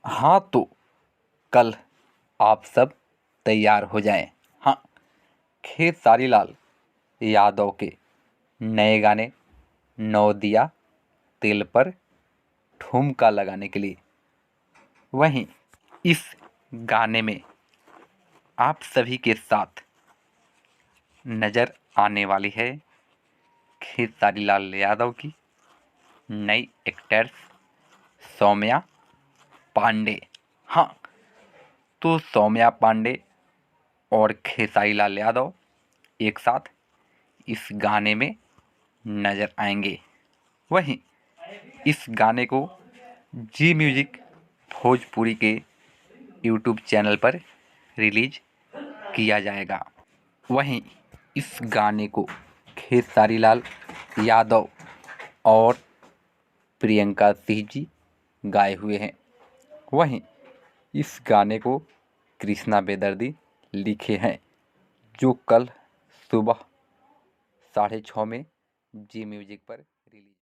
हाँ तो कल आप सब तैयार हो जाएं। हाँ, खेसारी लाल यादव के नए गाने नौ दिया तिल पर ठुमका लगाने के लिए। वहीं इस गाने में आप सभी के साथ नज़र आने वाली है खेसारी लाल यादव की नई एक्ट्रेस सौम्या पांडे। हाँ, तो सौम्या पांडे और खेसारी लाल यादव एक साथ इस गाने में नज़र आएंगे। वहीं इस गाने को जी म्यूजिक भोजपुरी के यूट्यूब चैनल पर रिलीज किया जाएगा। वहीं इस गाने को खेसारी लाल यादव और प्रियंका सिंह जी गाए हुए हैं। वहीं इस गाने को कृष्णा बेदर्दी लिखे हैं, जो कल सुबह 6:30 में जी म्यूजिक पर रिलीज